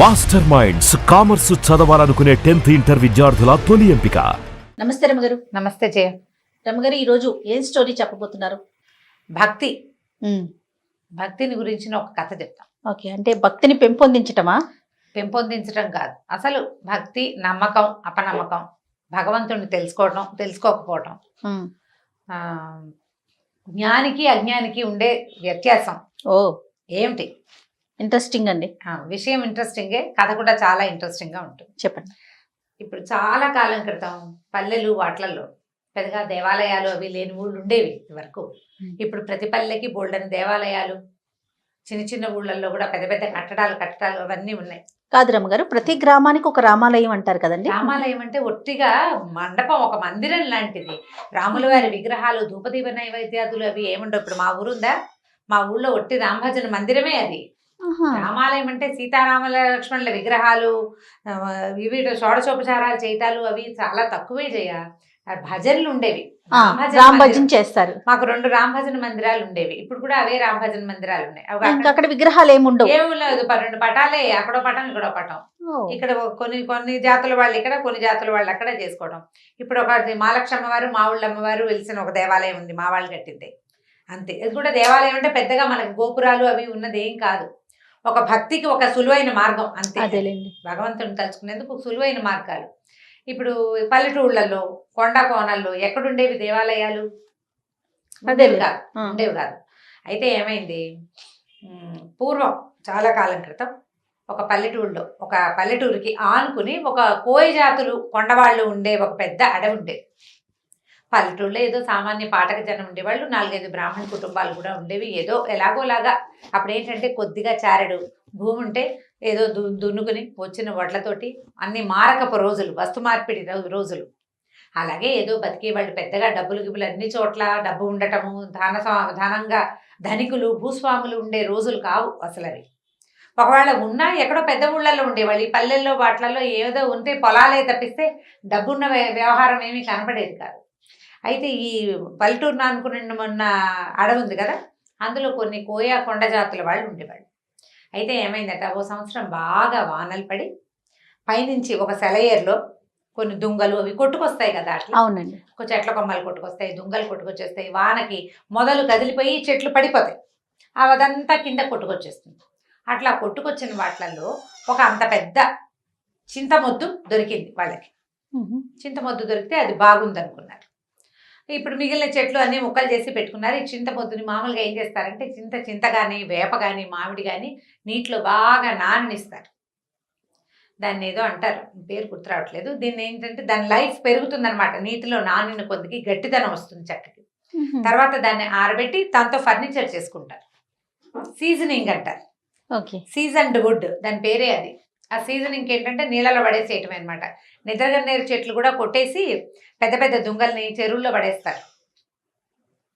Master minds commerce చదవాలనుకునే 10th inter విద్యార్థుల తొలి ఎంపిక. నమస్తే రమగారు. నమస్తే జయ. రమగారు, ఈరోజు ఏం స్టోరీ చెప్పబోతున్నారు? భక్తి. భక్తిని గురించిన ఒక కథ చెప్తాం. ఓకే, అంటే భక్తిని పెంపొందించటమా? పెంపొందించడం కాదు, అసలు భక్తి, నమ్మకం, అపనమ్మకం, భగవంతుడిని తెలుసుకోవడం, తెలుసుకోకపోవడం, జ్ఞానికి అజ్ఞానికి ఉండే వ్యత్యాసం ఓ ఏమిటి? ఇంట్రెస్టింగ్ అండి. విషయం ఇంట్రెస్టింగే, కథ కూడా చాలా ఇంట్రెస్టింగ్గా ఉంటుంది. చెప్పండి. ఇప్పుడు చాలా కాలం క్రితం పల్లెలు వాట్లల్లో పెద్దగా దేవాలయాలు అవి లేని ఊళ్ళు ఉండేవి వరకు. ఇప్పుడు ప్రతి పల్లెకి బోల్డని దేవాలయాలు, చిన్న చిన్న ఊళ్ళల్లో కూడా పెద్ద పెద్ద కట్టడాలు అవన్నీ ఉన్నాయి. కాదు రమగారు, ప్రతి గ్రామానికి ఒక రామాలయం అంటారు కదండి. రామాలయం అంటే ఒట్టిగా మండపం, ఒక మందిరం లాంటిది. రాముల వారి విగ్రహాలు, ధూపదీప నైవేద్యాదులు అవి ఏముండవు. ఇప్పుడు మా ఊరుందా, మా ఊళ్ళో ఒట్టి రామభజన మందిరమే అది. రామాలయం అంటే సీతారాముల లక్ష్మణుల విగ్రహాలు, ఇవి షోడశోపచారాలు చేయటాలు అవి చాలా తక్కువే చేయ. భజనలు ఉండేవి, రామభజన చేస్తారు. మాకు 2 రామభజన మందిరాలు ఉండేవి. ఇప్పుడు కూడా అవే రామభజన మందిరాలు ఉన్నాయి. అక్కడ విగ్రహాలు ఏముండవు, ఏమి లేదు. 2 పటాలే, అక్కడో పటం ఇక్కడో పటం. ఇక్కడ కొన్ని జాతుల వాళ్ళు ఇక్కడ, కొన్ని జాతుల వాళ్ళు అక్కడ చేసుకోవడం. ఇప్పుడు ఒక మహాలక్ష్మి అమ్మవారు, మా ఊళ్ళ అమ్మవారు వెలిసిన ఒక దేవాలయం ఉంది, మా వాళ్ళు కట్టింది అంతే. ఇది కూడా దేవాలయం అంటే పెద్దగా మనకి గోపురాలు అవి ఉన్నది ఏం కాదు. ఒక భక్తికి ఒక సులువైన మార్గం అంతే. భగవంతుని తలుచుకునేందుకు సులువైన మార్గాలు. ఇప్పుడు పల్లెటూళ్ళల్లో, కొండ కోనల్లో ఎక్కడుండేవి దేవాలయాలు? ఉండేవి కాదు. అయితే ఏమైంది, పూర్వం చాలా కాలం క్రితం ఒక పల్లెటూరికి ఆనుకుని ఒక కోయ జాతులు కొండవాళ్ళు ఉండే ఒక పెద్ద అడవి ఉండేది. పల్లెటూళ్ళలో ఏదో సామాన్య పాఠక జనం ఉండేవాళ్ళు, 4-5 బ్రాహ్మణ కుటుంబాలు కూడా ఉండేవి. ఏదో ఎలాగోలాగా అప్పుడు ఏంటంటే కొద్దిగా చారెడు భూమి ఉంటే ఏదో దున్నుకుని వచ్చిన వడ్లతోటి అన్ని మారకపు రోజులు, వస్తు మార్పిడి రోజులు. అలాగే ఏదో బతికేవాళ్ళు. పెద్దగా డబ్బులు గిబ్బులు అన్ని చోట్ల డబ్బు ఉండటము, ధనంగా ధనికులు భూస్వాములు ఉండే రోజులు కావు అసలు అవి. ఒకవేళ ఉన్నా ఎక్కడో పెద్ద ఊళ్ళల్లో ఉండేవాళ్ళు. ఈ పల్లెల్లో వాటిలలో ఏదో ఉంటే పొలాలే తప్పిస్తే డబ్బున్న వ్యవహారం ఏమీ కనపడేది కాదు. అయితే ఈ పల్లెటూరును అనుకున్న మొన్న అడవి ఉంది కదా, అందులో కొన్ని కోయా కొండ జాతుల వాళ్ళు ఉండేవాళ్ళు. అయితే ఏమైందట, ఓ సంవత్సరం బాగా వానలు పడి పైనుంచి ఒక సెలయేరులో కొన్ని దుంగలు అవి కొట్టుకొస్తాయి కదా అట్లా. అవునండి. ఒక చెట్ల కొమ్మలు కొట్టుకొస్తాయి, దుంగలు కొట్టుకొచ్చేస్తాయి. వానకి మొదలు కదిలిపోయి చెట్లు పడిపోతాయి, అదంతా కింద కొట్టుకొచ్చేస్తుంది. అట్లా కొట్టుకొచ్చిన వాటిల్లో ఒక అంత పెద్ద చింతమొద్దు దొరికింది వాళ్ళకి. చింతమొద్దు దొరికితే అది బాగుంది అనుకున్నారు. ఇప్పుడు మిగిలిన చెట్లు అన్నీ ముక్కలు చేసి పెట్టుకున్నారు. ఈ చింతమొద్దుని మామూలుగా ఏం చేస్తారంటే చింత కానీ, వేప కానీ, మామిడి కానీ నీటిలో బాగా నాననిస్తారు. దాన్ని ఏదో అంటారు, పేరు గుర్తు రావట్లేదు. దీన్ని ఏంటంటే దాని లైఫ్ పెరుగుతుందనమాట. నీటిలో నానిన కొద్దికి గట్టిదనం వస్తుంది చెక్కకి. తర్వాత దాన్ని ఆరబెట్టి దాంతో ఫర్నిచర్ చేసుకుంటారు. సీజనింగ్ అంటారు. సీజన్డ్ వుడ్ దాని పేరే అది. ఆ సీజనింగ్ ఏంటంటే నీళ్ళలో పడేసేయటమే అనమాట. నిద్రగన్నేరు చెట్లు కూడా కొట్టేసి పెద్ద పెద్ద దుంగల్ని చెరువుల్లో పడేస్తారు.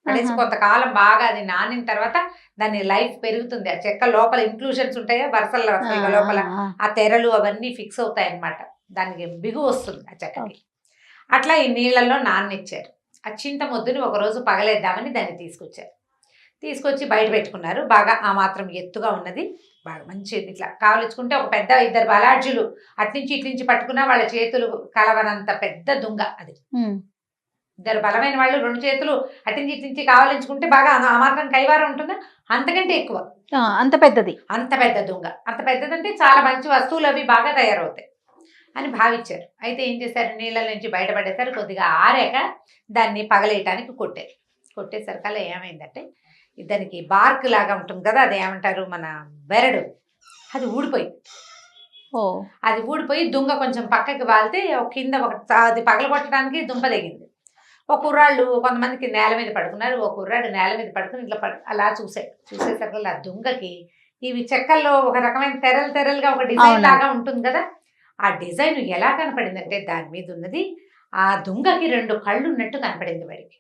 పడేసి కొంతకాలం బాగా అది నానిన తర్వాత దాని లైఫ్ పెరుగుతుంది. ఆ చెక్క లోపల ఇంక్లూషన్స్ ఉంటాయా, వరుసల్లో లోపల ఆ తెరలు అవన్నీ ఫిక్స్ అవుతాయి అనమాట. దానికి బిగు వస్తుంది ఆ చెక్కకి. అట్లా ఈ నీళ్ళల్లో నాననిచ్చారు. ఆ చింతమొద్దుని ఒకరోజు పగలేద్దామని దాన్ని తీసుకొచ్చి బయట పెట్టుకున్నారు. బాగా ఆ మాత్రం ఎత్తుగా ఉన్నది, బాగా మంచిది. ఇట్లా కావలించుకుంటే ఒక పెద్ద 2 బలాడ్జులు అట్నుంచి ఇట్నుంచి పట్టుకున్నా వాళ్ళ చేతులు కలవనంత పెద్ద దుంగ అది. 2 బలమైన వాళ్ళు 2 చేతులు అట్నుంచి ఇట్నుంచి కావలించుకుంటే బాగా ఆ మాత్రం కైవారం ఉంటుందా, అంతకంటే ఎక్కువ. అంత పెద్దది, అంత పెద్ద దుంగ. అంత పెద్దదంటే చాలా మంచి వస్తువులు అవి బాగా తయారవుతాయి అని భావించారు. అయితే ఏం చేశారు, నీళ్ళ నుంచి బయటపడేసారు. కొద్దిగా ఆరాక దాన్ని పగలేయటానికి కొట్టేసరికల్లా ఏమైందంటే దానికి బార్క్ లాగా ఉంటుంది కదా, అది ఏమంటారు మన బెరడు, అది ఊడిపోయింది. అది ఊడిపోయి దుంగ కొంచెం పక్కకి వాలితే కింద అది పగలగొట్టడానికి దుంప తెగింది. ఒక కుర్రాళ్ళు కొంతమందికి నేల మీద పడుకున్నారు. ఒక కుర్రాడు నేల మీద పడుకుని ఇట్లా అలా చూసేసరికి ఆ దుంగకి ఇవి చెక్కల్లో ఒక రకమైన తెరలుగా ఒక డిజైన్ లాగా ఉంటుంది కదా, ఆ డిజైన్ ఎలా కనపడిందంటే దాని మీద ఉన్నది ఆ దుంగకి 2 కళ్ళు ఉన్నట్టు కనపడింది వాడికి.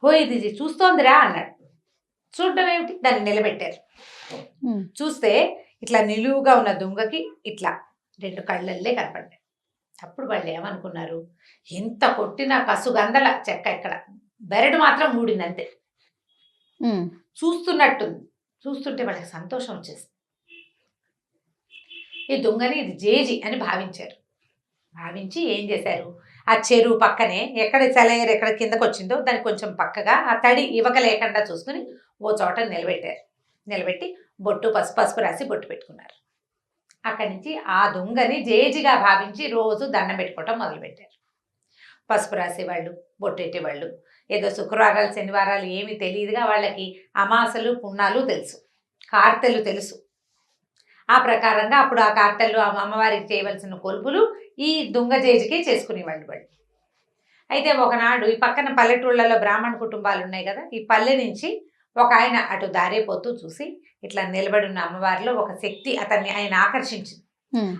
ఓ ఇది చూస్తోందిరా అన్నాడు. చూడటం ఏమిటి, దాన్ని నిలబెట్టారు. చూస్తే ఇట్లా నిలువుగా ఉన్న దుంగకి ఇట్లా 2 కళ్ళల్లే కనపడ్డాయి. అప్పుడు వాళ్ళు ఏమనుకున్నారు, ఎంత కొట్టినా కసుగందల చెక్క ఇక్కడ, బెరడు మాత్రం ఊడిందంతే. చూస్తుంటే వాళ్ళకి సంతోషం వచ్చేసింది. ఈ దొంగని ఇది జేజి అని భావించారు. భావించి ఏం చేశారు, ఆ చెరువు పక్కనే ఎక్కడ సెలయేరు ఎక్కడ కిందకు వచ్చిందో దానికి కొంచెం పక్కగా ఆ తడి ఇవక లేకుండా చూసుకుని ఓ చోట నిలబెట్టారు. నిలబెట్టి బొట్టు పసుపు రాసి బొట్టు పెట్టుకున్నారు. అక్కడి నుంచి ఆ దొంగని జేజిగా భావించి రోజు దండం పెట్టుకోవటం మొదలుపెట్టారు. పసుపు రాసేవాళ్ళు, బొట్టెట్టేవాళ్ళు. ఏదో శుక్రవారాలు శనివారాలు ఏమీ తెలియదుగా వాళ్ళకి. అమాసలు పున్నాలు తెలుసు, కార్తెలు తెలుసు. ఆ ప్రకారంగా అప్పుడు ఆ కార్తెలు అమ్మవారికి చేయవలసిన కొలుపులు ఈ దొంగ జేజికే చేసుకునేవాళ్ళు వాళ్ళు. అయితే ఒకనాడు ఈ పక్కన పల్లెటూళ్ళలో బ్రాహ్మణ కుటుంబాలు ఉన్నాయి కదా, ఈ పల్లె నుంచి ఒక ఆయన అటు దారేపోతూ చూసి ఇట్లా నిలబడి ఉన్న అమ్మవారిలో ఒక శక్తి అతన్ని ఆయన ఆకర్షించింది.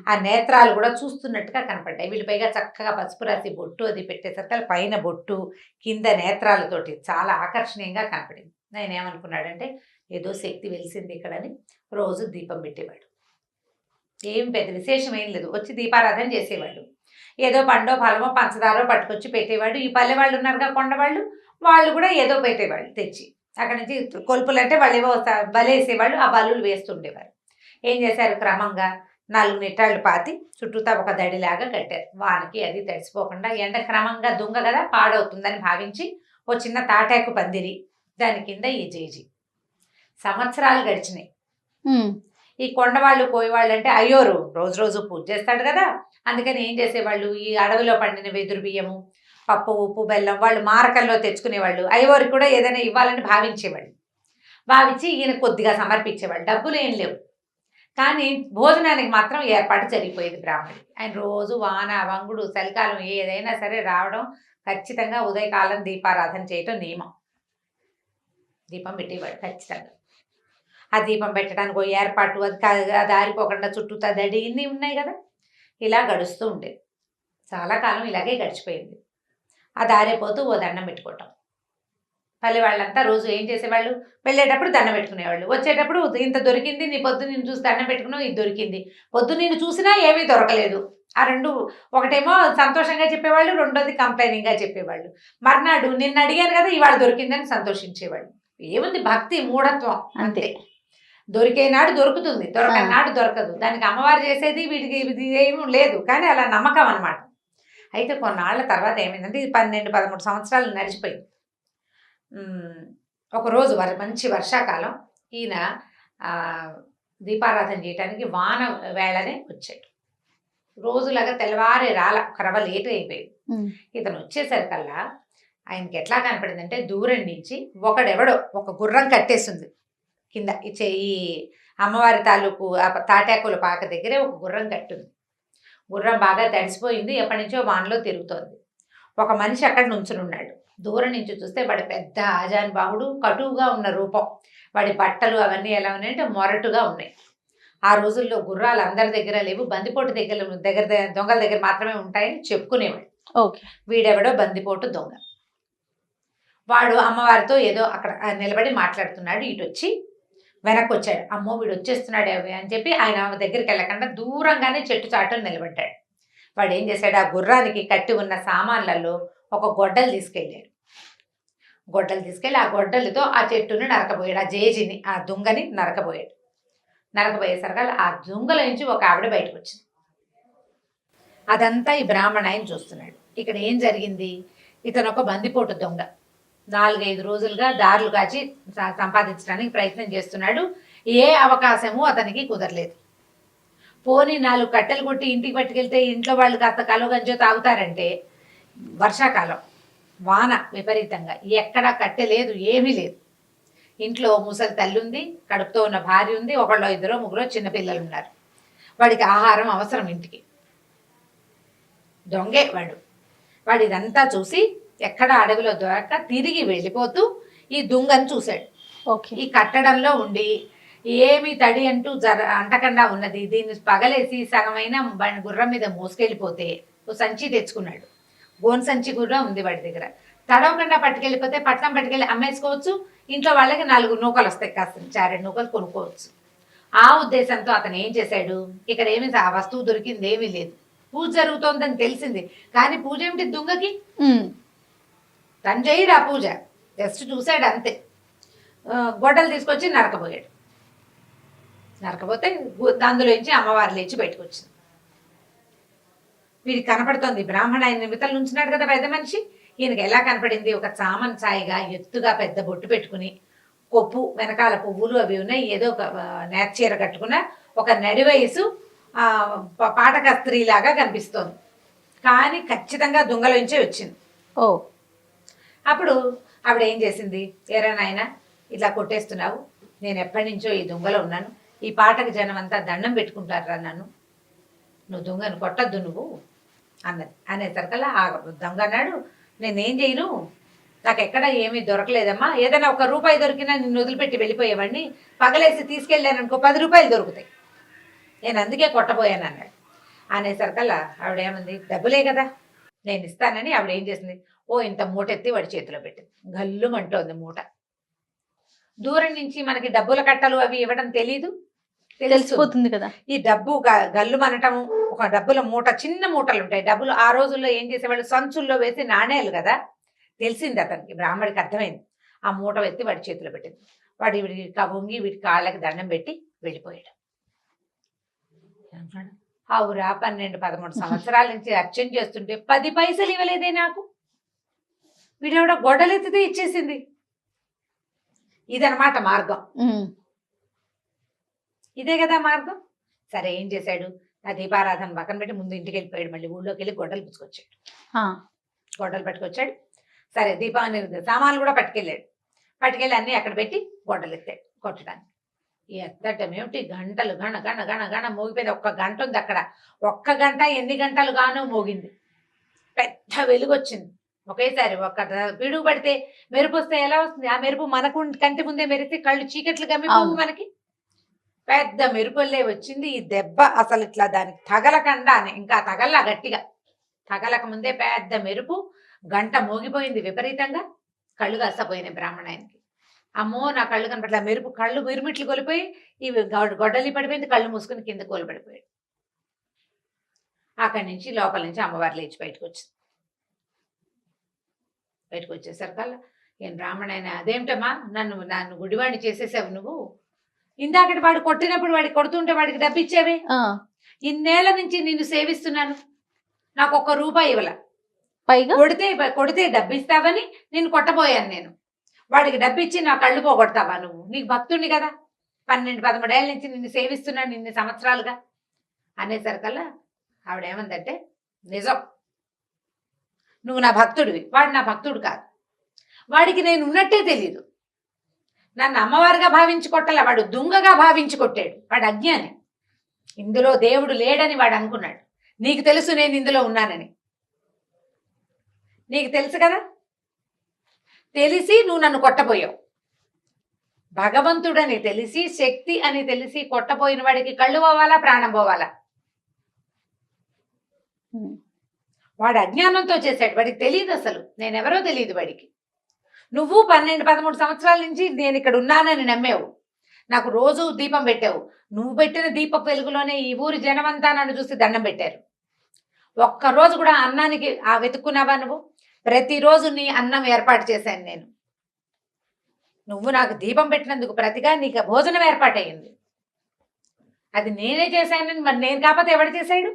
ఆ నేత్రాలు కూడా చూస్తున్నట్టుగా కనపడ్డాయి. వీళ్ళు పైగా చక్కగా పసుపు రాసి బొట్టు అది పెట్టేసరికి పైన బొట్టు కింద నేత్రాలతోటి చాలా ఆకర్షణీయంగా కనపడింది. ఆయన ఏమనుకున్నాడంటే ఏదో శక్తి వెలిసింది ఇక్కడని రోజు దీపం పెట్టేవాడు. ఏం పెద్ద విశేషం ఏం లేదు, వచ్చి దీపారాధన చేసేవాడు. ఏదో పండో ఫలమో పంచదారో పట్టుకొచ్చి పెట్టేవాడు. ఈ పల్లె వాళ్ళు ఉన్నారుగా కొండవాళ్ళు, వాళ్ళు కూడా ఏదో పెట్టేవాళ్ళు తెచ్చి. అక్కడి నుంచి కొలుపులు అంటే వాళ్ళు ఏవో బలేసేవాళ్ళు, ఆ బలులు వేస్తుండేవారు. ఏం చేశారు, క్రమంగా 4 నిట్టాళ్ళు పాతి చుట్టూతా ఒక దడిలాగా కట్టారు. వానకి అది తడిసిపోకుండా. ఎండ క్రమంగా దొంగ కదా పాడవుతుందని భావించి ఓ చిన్న తాటాకు పందిరి, దాని కింద ఈ జేజి. సంవత్సరాలు గడిచినాయి. ఈ కొండవాళ్ళు కోయవాళ్ళు అంటే అయ్యోరు రోజు రోజు పూజ చేస్తాడు కదా, అందుకని ఏం చేసేవాళ్ళు, ఈ అడవిలో పండిన వెదురు బియ్యము, పప్పు, ఉప్పు, బెల్లం వాళ్ళు మారకల్లో తెచ్చుకునేవాళ్ళు. అయ్యోరికి కూడా ఏదైనా ఇవ్వాలని భావించేవాళ్ళు. భావించి ఈయన కొద్దిగా సమర్పించేవాళ్ళు. డబ్బులు ఏం లేవు, కానీ భోజనానికి మాత్రం ఏర్పాటు జరిగిపోయేది బ్రాహ్మణుడి. ఆయన రోజు వాన వంగుడు చలికాలం ఏదైనా సరే రావడం, ఖచ్చితంగా ఉదయకాలం దీపారాధన చేయటం నియమం. దీపం పెట్టేవాడు ఖచ్చితంగా. ఆ దీపం పెట్టడానికి ఓ ఏర్పాటు, అది ఆరిపోకుండా చుట్టూ తడి ఇన్ని ఉన్నాయి కదా. ఇలా గడుస్తూ ఉండేది. చాలా కాలం ఇలాగే గడిచిపోయింది. ఆ దారిపోతూ ఓ దండం పెట్టుకోవటం. పల్లె వాళ్ళంతా రోజు ఏం చేసేవాళ్ళు, వెళ్ళేటప్పుడు దండం పెట్టుకునేవాళ్ళు, వచ్చేటప్పుడు ఇంత దొరికింది, నీ పొద్దు నేను చూసి దండం పెట్టుకున్నావు, ఇది దొరికింది. పొద్దు నేను చూసినా ఏమీ దొరకలేదు. ఆ రెండు, ఒకటేమో సంతోషంగా చెప్పేవాళ్ళు, రెండోది కంప్లైనింగ్గా చెప్పేవాళ్ళు. మర్నాడు నిన్ను అడిగాను కదా ఇవాళ దొరికిందని సంతోషించేవాళ్ళు. ఏముంది, భక్తి మూఢత్వం అంతే. దొరికే నాడు దొరుకుతుంది, దొరకని నాడు దొరకదు. దానికి అమ్మవారు చేసేది వీడికి ఇది ఏమీ లేదు, కానీ అలా నమ్మకం అనమాట. అయితే కొన్నాళ్ళ తర్వాత ఏమైందంటే, ఇది 12-13 సంవత్సరాలు నడిచిపోయింది. ఒకరోజు మంచి వర్షాకాలం, ఈయన దీపారాధన చేయడానికి వాన వేళనే వచ్చాడు. రోజులాగా తెల్లవారే కరవ లేట్ అయిపోయింది. ఇతను వచ్చేసరికల్లా ఆయనకి ఎట్లా కనపడిందంటే, దూరం నుంచి ఒకడెవడో ఒక గుర్రం కట్టేసింది కింద. ఈ అమ్మవారి తాలూకు తాటాకుల పాక దగ్గరే ఒక గుర్రం కట్టుంది. గుర్రం బాగా తడిసిపోయింది, ఎప్పటి నుంచో వానలో తిరుగుతోంది. ఒక మనిషి అక్కడ నుంచుని ఉన్నాడు. దూరం నుంచి చూస్తే వాడి పెద్ద ఆజానుబాహుడు, కటువుగా ఉన్న రూపం. వాడి బట్టలు అవన్నీ ఎలా ఉన్నాయంటే మొరటుగా ఉన్నాయి. ఆ రోజుల్లో గుర్రాలు అందరి దగ్గర లేవు, బందిపోటు దొంగల దగ్గర మాత్రమే ఉంటాయని చెప్పుకునేవాడు. వీడెవడో బందిపోటు దొంగ. వాడు అమ్మవారితో ఏదో అక్కడ నిలబడి మాట్లాడుతున్నాడు. ఇటు వచ్చి వెనక్కి వచ్చాడు. అమ్మో వీడు వచ్చేస్తున్నాడు అని చెప్పి ఆయన దగ్గరికి వెళ్ళకుండా దూరంగానే చెట్టు చాటును నిలబడ్డాడు. వాడు ఏం చేశాడు, ఆ గుర్రానికి కట్టి ఉన్న సామాన్లలో ఒక గొడ్డలు తీసుకెళ్ళాడు. గొడ్డలు తీసుకెళ్ళి ఆ గొడ్డలతో ఆ చెట్టుని నరకబోయాడు. ఆ జేజిని, ఆ దొంగని నరకబోయాడు. నరకబోయేసరికి ఆ దొంగల నుంచి ఒక ఆవిడ బయటకు వచ్చింది. అదంతా ఈ బ్రాహ్మణ ఆయన చూస్తున్నాడు. ఇక్కడ ఏం జరిగింది, ఇతను ఒక బందిపోటు దొంగ. 4-5 రోజులుగా దారులు కాచి సంపాదించడానికి ప్రయత్నం చేస్తున్నాడు. ఏ అవకాశము అతనికి కుదరలేదు. పోనీ 4 కట్టెలు కొట్టి ఇంటికి పట్టుకెళ్తే ఇంట్లో వాళ్ళు కాస్త కలుగంజో తాగుతారంటే, వర్షాకాలం వాన విపరీతంగా, ఎక్కడా కట్టె లేదు, ఏమీ లేదు. ఇంట్లో ముసలి తల్లి ఉంది, కడుపుతో ఉన్న భార్య ఉంది, 1-2-3 చిన్నపిల్లలు ఉన్నారు. వాడికి ఆహారం అవసరం ఇంటికి. దొంగే వాడు ఇదంతా చూసి ఎక్కడ అడవిలో దొరక్క తిరిగి వెళ్ళిపోతూ ఈ దొంగను చూశాడు. ఈ కట్టడంలో ఉండి ఏమి తడి అంటూ అంటకుండా ఉన్నది, దీన్ని పగలేసి సగమైన గుర్రం మీద మోసుకెళ్ళిపోతే ఓ సంచి తెచ్చుకున్నాడు. గోన్ సంచి కూడా ఉంది వాడి దగ్గర. తడవకుండా పట్టుకెళ్ళిపోతే పట్నం పట్టుకెళ్ళి అమ్మేసుకోవచ్చు, ఇంట్లో వాళ్ళకి 4 నూకలు వస్తాయి, కాస్త 2 నూకలు కొనుక్కోవచ్చు. ఆ ఉద్దేశంతో అతను ఏం చేశాడు, ఇక్కడ ఏమి ఆ వస్తువు దొరికింది ఏమీ లేదు, పూజ జరుగుతోందని తెలిసింది, కానీ పూజ ఏమిటి దొంగకి, తను చేయడు ఆ పూజ, జస్ట్ చూశాడు అంతే. గొడ్డలు తీసుకొచ్చి నరకబోయాడు. నరకపోతే అందులోంచి అమ్మవారు లేచి బయటకు వచ్చింది. వీడికి కనపడుతోంది బ్రాహ్మణ ఆయన నిమిత్తలు ఉంచున్నాడు కదా పెద్ద మనిషి. ఈయనకి ఎలా కనపడింది? ఒక చామన్ సాయిగా ఎత్తుగా పెద్ద బొట్టు పెట్టుకుని, కొప్పు వెనకాల పువ్వులు అవి ఉన్నాయి, ఏదో ఒక నేర్చీర కట్టుకున్న ఒక నడి వయసు పాటక స్త్రీలాగా కనిపిస్తోంది. కానీ ఖచ్చితంగా దొంగలోంచే వచ్చింది. ఓ అప్పుడు ఆవిడ ఏం చేసింది? ఏరా నాయన ఇట్లా కొట్టేస్తున్నావు, నేను ఎప్పటి నుంచో ఈ దొంగలో ఉన్నాను, ఈ పాటకు జనం అంతా దండం పెట్టుకుంటారా నన్ను, నువ్వు దొంగను కొట్టద్దు నువ్వు అన్నది. అనేసరికల్లా ఆ దొంగ అన్నాడు, నేనేం చేయను, నాకు ఎక్కడ ఏమీ దొరకలేదమ్మా, ఏదైనా ₹1 దొరికినా నిన్ను వదిలిపెట్టి వెళ్ళిపోయేవాడిని, పగలేసి తీసుకెళ్ళాను అనుకో ₹10 దొరుకుతాయి, నేను అందుకే కొట్టబోయాను అన్నాడు. అనేసరికల్లా ఆవిడేమంది, డబ్బులే కదా నేను ఇస్తానని ఆవిడ ఏం చేసింది, ఇంత మూట ఎత్తి వాడి చేతిలో పెట్టింది. గల్లుమంటోంది మూట. దూరం నుంచి మనకి డబ్బుల కట్టలు అవి ఇవ్వడం తెలీదు, తెలిసిపోతుంది కదా. ఈ డబ్బు గల్లు మనటము, ఒక డబ్బుల మూట, చిన్న మూటలు ఉంటాయి డబ్బులు. ఆ రోజుల్లో ఏం చేసేవాళ్ళు, సంచుల్లో వేసి నాణేలు కదా. తెలిసింది అతనికి, బ్రాహ్మడికి అర్థమైంది. ఆ మూట ఎత్తి వాడి చేతిలో పెట్టింది. వాడు వీడికి వంగి వీడి కాళ్ళకి దండం పెట్టి వెళ్ళిపోయాడు. ఆవురా 12-13 సంవత్సరాల నుంచి అర్చన చేస్తుంటే 10 పైసలు ఇవ్వలేదే నాకు, వీడెవడ గొడ్డలెత్తితే ఇచ్చేసింది. ఇదనమాట మార్గం. ఇదే కదా మార్గం. సరే ఏం చేశాడు, ఆ దీపారాధన పక్కన పెట్టి ముందు ఇంటికి వెళ్ళిపోయాడు. మళ్ళీ ఊళ్ళోకి వెళ్ళి గొడ్డలు పుచ్చుకొచ్చాడు. గొడ్డలు పట్టుకొచ్చాడు. సరే దీపాన్ని సామాన్లు కూడా పట్టుకెళ్ళి అన్నీ అక్కడ పెట్టి గొడ్డలు ఎత్తాడు కొట్టడానికి. ఎత్తటం ఏమిటి, గంటలు గణ గణ గణ గణ మోగిపోయింది. 1 గంట ఉంది అక్కడ. 1 గంట ఎన్ని గంటలు గానో మోగింది. పెద్ద వెలుగు వచ్చింది ఒకేసారి. ఒక్క పిడుగు పడితే మెరుపు వస్తే ఎలా వస్తుంది, ఆ మెరుపు మనకు కంటి ముందే మెరిస్తే కళ్ళు చీకట్లు గమ్మిపోతుంది మనకి. పెద్ద మెరుపుల్లే వచ్చింది. ఈ దెబ్బ అసలు ఇట్లా దానికి తగలకుండానే, ఇంకా తగల్లా గట్టిగా తగలక ముందే పెద్ద మెరుపు, గంట మోగిపోయింది విపరీతంగా. కళ్ళు కాసపోయినాయి బ్రాహ్మణాయనకి. అమ్మో నా కళ్ళు కనపట్ల, మెరుపు కళ్ళు మిరుమిట్లు కొలిపోయి ఇవి గొడ్డలి పడిపోయింది. కళ్ళు మూసుకుని కింద కోలుపడిపోయాడు. అక్కడి నుంచి లోపల నుంచి అమ్మవారు లేచి బయటకు వచ్చింది. బయటకు వచ్చేసరికల్లా ఏం బ్రాహ్మణాయన, అదేమిటమ్మా నన్ను గుడివాడిని చేసేసావు నువ్వు, ఇందాకటి వాడు కొట్టినప్పుడు వాడికి కొడుతుంటే వాడికి డబ్బిచ్చేవే, ఇన్నేళ్ల నుంచి నిన్ను సేవిస్తున్నాను, నాకు ₹1 ఇవ్వాల, పైగా కొడితే డబ్బిస్తావని నిన్ను కొట్టబోయాను నేను, వాడికి డబ్బిచ్చి నా కళ్ళు పోగొడతావా నువ్వు, నీకు భక్తుడిని కదా, 12-13 ఏళ్ళ నుంచి నిన్ను సేవిస్తున్నాను ఇన్ని సంవత్సరాలుగా అనేసరికల్లా ఆవిడేమందంటే, నిజం నువ్వు నా భక్తుడివి, వాడు నా భక్తుడు కాదు, వాడికి నేను ఉన్నట్టే తెలీదు, నన్ను అమ్మవారిగా భావించి కొట్టాల, వాడు దుంగగా భావించి కొట్టాడు, వాడు అజ్ఞాని, ఇందులో దేవుడు లేడని వాడు అనుకున్నాడు, నీకు తెలుసు నేను ఇందులో ఉన్నానని, నీకు తెలుసు కదా, తెలిసి నువ్వు నన్ను కొట్టబోయావు, భగవంతుడని తెలిసి శక్తి అని తెలిసి కొట్టబోయిన వాడికి కళ్ళు పోవాలా ప్రాణం పోవాలా, వాడు అజ్ఞానంతో చేశాడు, వాడికి తెలియదు అసలు నేనెవరో తెలియదు వాడికి. నువ్వు 12-13 సంవత్సరాల నుంచి నేను ఇక్కడ ఉన్నానని నమ్మావు, నాకు రోజు దీపం పెట్టావు, నువ్వు పెట్టిన దీపపు వెలుగులోనే ఈ ఊరి జనమంతా నన్ను చూసి దండం పెట్టారు, ఒక్కరోజు కూడా అన్నానికి వెతుక్కున్నావా నువ్వు, ప్రతిరోజు నీ అన్నం ఏర్పాటు చేశాను నేను, నువ్వు నాకు దీపం పెట్టినందుకు ప్రతిగా నీకు భోజనం ఏర్పాటయ్యింది, అది నేనే చేశానని మరి నేను కాకపోతే ఎవడు చేశాడు,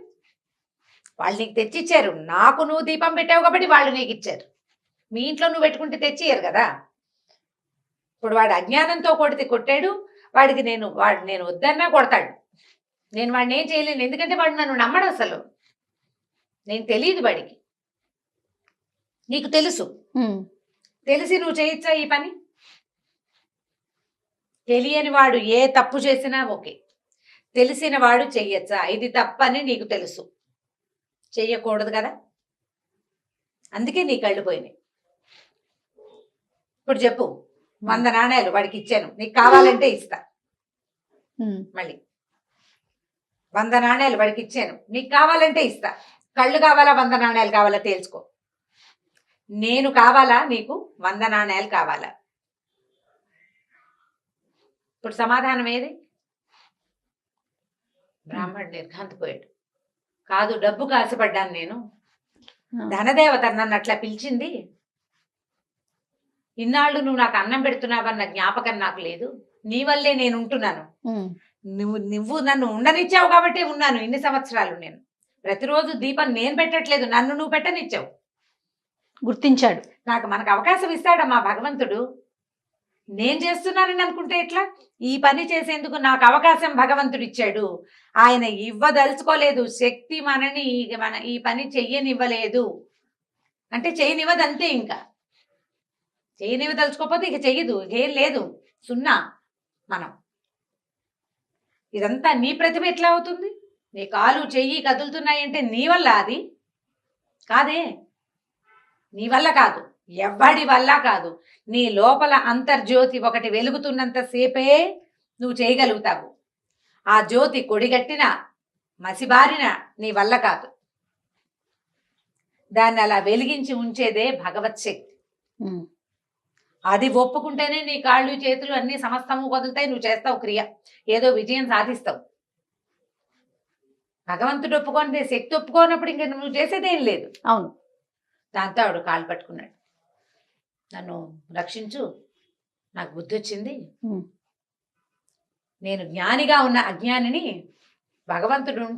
వాళ్ళు నీకు తెచ్చిచ్చారు, నాకు నువ్వు దీపం పెట్టావు కాబట్టి వాళ్ళు నీకు ఇచ్చారు, మీ ఇంట్లో నువ్వు పెట్టుకుంటే తెచ్చియ్యరు కదా. ఇప్పుడు వాడు అజ్ఞానంతో కొట్టాడు, వాడికి నేను వద్దన్నా కొడతాడు, నేను వాడిని ఏం చేయలేను, ఎందుకంటే వాడు నన్ను నమ్మడు అసలు, నేను తెలియదు వాడికి, నీకు తెలుసు, తెలిసి నువ్వు చేయొచ్చా ఈ పని, తెలియని వాడు ఏ తప్పు చేసినా ఓకే, తెలిసిన వాడు చెయ్యొచ్చా, ఇది తప్పని నీకు తెలుసు, చెయ్యకూడదు కదా, అందుకే నీ కళ్ళు పోయినాయి. ఇప్పుడు చెప్పు, 100 నాణేలు వాడికి ఇచ్చాను, నీకు కావాలంటే ఇస్తా, మళ్ళీ 100 నాణేలు వాడికి ఇచ్చాను, నీకు కావాలంటే ఇస్తా, కళ్ళు కావాలా 100 నాణేలు కావాలా తేల్చుకో, నేను కావాలా నీకు 100 నాణేలు కావాలా, ఇప్పుడు సమాధానం ఏది? బ్రాహ్మణుడు నిర్ఘాంతపోయాడు, కాదు డబ్బుకు ఆశపడ్డాను నేను, ధనదేవత నన్ను అట్లా పిలిచింది, ఇన్నాళ్ళు నువ్వు నాకు అన్నం పెడుతున్నావన్న జ్ఞాపకం నాకు లేదు, నీ వల్లే నేను ఉంటున్నాను, నువ్వు నన్ను ఉండనిచ్చావు కాబట్టి ఉన్నాను ఇన్ని సంవత్సరాలు. నేను ప్రతిరోజు దీపం నేను పెట్టట్లేదు, నన్ను నువ్వు పెట్టనిచ్చావు. గుర్తించాడు. మనకు అవకాశం ఇస్తాడమ్మా భగవంతుడు. నేను చేస్తున్నానని అనుకుంటే ఎట్లా? ఈ పని చేసేందుకు నాకు అవకాశం భగవంతుడు ఇచ్చాడు. ఆయన ఇవ్వదలుచుకోలేదు. శక్తి మనని ఈ పని చెయ్యనివ్వలేదు అంటే చేయనివ్వదు, అంతే. ఇంకా చేయనివ్వదలుచుకోకపోతే ఇక చెయ్యదు, ఏం లేదు, సున్నా. మనం ఇదంతా నీ ప్రతిభ ఎట్లా అవుతుంది? నీ కాలు చెయ్యి కదులుతున్నాయంటే నీ వల్ల? అది కాదే, నీ వల్ల కాదు, ఎవ్వడి వల్ల కాదు. నీ లోపల అంతర్జ్యోతి ఒకటి వెలుగుతున్నంతసేపే నువ్వు చేయగలుగుతావు. ఆ జ్యోతి కొడిగట్టిన మసిబారిన నీ వల్ల కాదు. దాన్ని అలా వెలిగించి ఉంచేదే భగవత్ శక్తి. అది ఒప్పుకుంటేనే నీ కాళ్ళు చేతులు అన్ని సమస్తము వదులుతాయి, నువ్వు చేస్తావు క్రియ, ఏదో విజయం సాధిస్తావు. భగవంతుడు ఒప్పుకొని శక్తి ఒప్పుకోనప్పుడు ఇంకా నువ్వు చేసేదేం లేదు. అవును. దాంతో ఆవిడ కాళ్ళు పట్టుకున్నాడు. నన్ను రక్షించు, నాకు బుద్ధి వచ్చింది. నేను జ్ఞానిగా ఉన్న అజ్ఞానిని భగవంతుడు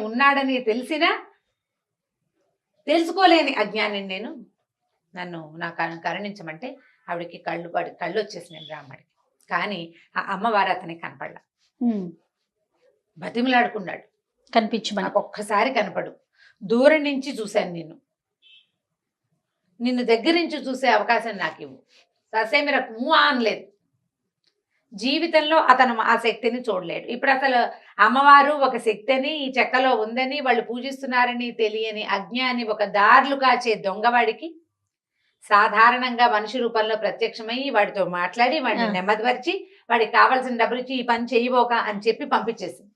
ఉన్నాడని తెలిసినా తెలుసుకోలేని అజ్ఞానిని నేను. నన్ను కరుణించమంటే ఆవిడకి కళ్ళు వచ్చేసినాయి బ్రాహ్మడికి. కానీ ఆ అమ్మవారు అతనికి కనపడలా. బతిమలాడుకున్నాడు, కనిపించమని. నాకు ఒక్కసారి కనపడు, దూరం నుంచి చూశాను నిన్ను దగ్గర నుంచి చూసే అవకాశం నాకు ఇవ్వు. ససేమిరకు మూవ్ అనలేదు. జీవితంలో అతను ఆ శక్తిని చూడలేడు. ఇప్పుడు అసలు అమ్మవారు ఒక శక్తిని ఈ చెక్కలో ఉందని వాళ్ళు పూజిస్తున్నారని తెలియని అజ్ఞాని, ఒక దారులు కాచే దొంగవాడికి సాధారణంగా మనిషి రూపంలో ప్రత్యక్షమయ్యి వాడితో మాట్లాడి వాడిని నెమ్మదిపరిచి వాడికి కావాల్సిన డబ్బులు ఇచ్చి ఈ పని చేయబోక అని చెప్పి పంపించేసింది.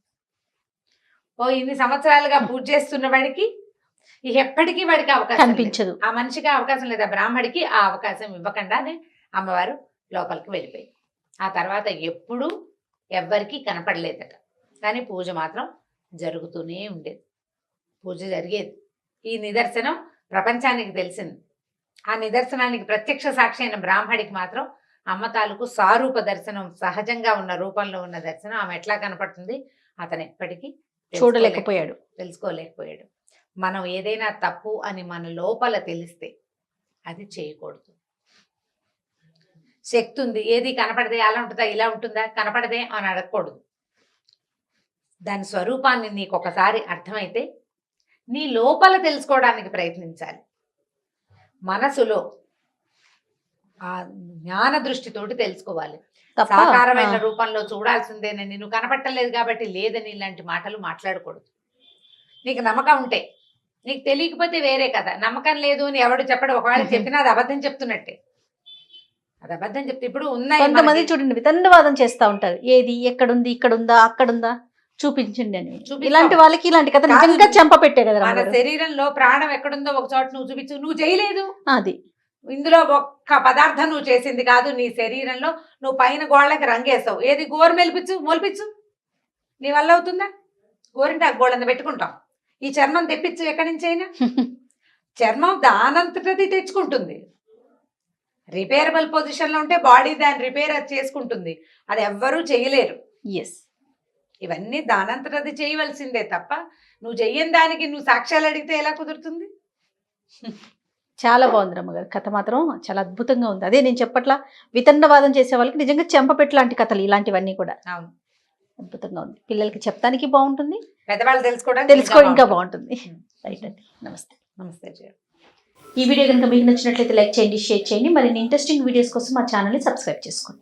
ఇన్ని సంవత్సరాలుగా పూజ చేస్తున్న వాడికి ఎప్పటికీ వాడికి అవకాశం కనిపించదు. ఆ మనిషికి అవకాశం లేదా, బ్రాహ్మడికి ఆ అవకాశం ఇవ్వకుండానే అమ్మవారు లోపలికి వెళ్ళిపోయింది. ఆ తర్వాత ఎప్పుడూ ఎవ్వరికీ కనపడలేదట. కానీ పూజ మాత్రం జరుగుతూనే ఉండేది, పూజ జరిగేది. ఈ నిదర్శనం ప్రపంచానికి తెలిసింది. ఆ నిదర్శనానికి ప్రత్యక్ష సాక్షి అయిన బ్రాహ్మడికి మాత్రం అమ్మ తాలూకు సారూప దర్శనం, సహజంగా ఉన్న రూపంలో ఉన్న దర్శనం ఆమె ఎట్లా కనపడుతుంది అతను ఎప్పటికీ తెలుసుకోలేకపోయాడు. మనం ఏదైనా తప్పు అని మన లోపల తెలిస్తే అది చేయకూడదు. శక్తి ఉంది, ఏది కనపడదే, అలా ఉంటుందా ఇలా ఉంటుందా, కనపడదే అని అడగకూడదు. దాని స్వరూపాన్ని నీకు ఒకసారి అర్థమైతే నీ లోపల తెలుసుకోవడానికి ప్రయత్నించాలి. మనసులో ఆ జ్ఞాన దృష్టితోటి తెలుసుకోవాలి. సాకారమైన రూపంలో చూడాల్సిందేనని, నువ్వు కనపట్టలేదు కాబట్టి లేదని ఇలాంటి మాటలు మాట్లాడకూడదు. నీకు నమ్మకం ఉంటే, నీకు తెలియకపోతే వేరే కదా. నమ్మకం లేదు అని ఎవడు చెప్పడు. ఒకవేళ చెప్పినా అది అబద్ధం చెప్తున్నట్టే, అది అబద్ధం చెప్తే. ఇప్పుడు కొంతమంది చూడండి వితండవాదం చేస్తూ ఉంటారు. ఏది ఎక్కడుంది, ఇక్కడుందా, అక్కడుందా, చూపించండి అని. ఇలాంటి వాళ్ళకి ఇలాంటి కథ నిజంగా చెంప పెట్టే కదా. మన శరీరంలో ప్రాణం ఎక్కడుందో ఒక చోట నువ్వు చూపించు, నువ్వు చేయలేదు. అది ఇందులో ఒక్క పదార్థం నువ్వు చేసింది కాదు. నీ శరీరంలో నువ్వు పైన గోళ్ళకి రంగేస్తావు, ఏది గోరు మొలిపించు, నీ వల్ల అవుతుందా? గోరింటే గోళ్ళని పెట్టుకుంటాం. ఈ చర్మం తెప్పించు ఎక్కడి నుంచి అయినా. చర్మం దానంతటది తెచ్చుకుంటుంది. రిపేరబుల్ పొజిషన్లో ఉంటే బాడీ దాన్ని రిపేర్ చేసుకుంటుంది. అది ఎవ్వరూ చేయలేరు. ఇవన్నీ దానంతటది చేయవలసిందే తప్ప నువ్వు చెయ్యని దానికి నువ్వు సాక్ష్యాలు అడిగితే ఎలా కుదురుతుంది? చాలా బాగుంది రమ్మగారు, కథ మాత్రం చాలా అద్భుతంగా ఉంది. అదే నేను చెప్పట్లా, వితండవాదం చేసే వాళ్ళకి నిజంగా చెంపపెట్టు లాంటి కథలు ఇలాంటివన్నీ కూడా. అవును, అద్భుతంగా ఉంది. పిల్లలకి చెప్తానికి బాగుంటుంది, పెద్దవాళ్ళు తెలుసుకో ఇంకా బాగుంటుంది. రైట్ అండి, నమస్తే. ఈ వీడియో కనుక మీకు నచ్చినట్లయితే లైక్ చేయండి, షేర్ చేయండి. మరిన్ని ఇంట్రెస్టింగ్ వీడియోస్ కోసం మా ఛానల్ని సబ్స్క్రైబ్ చేసుకోండి.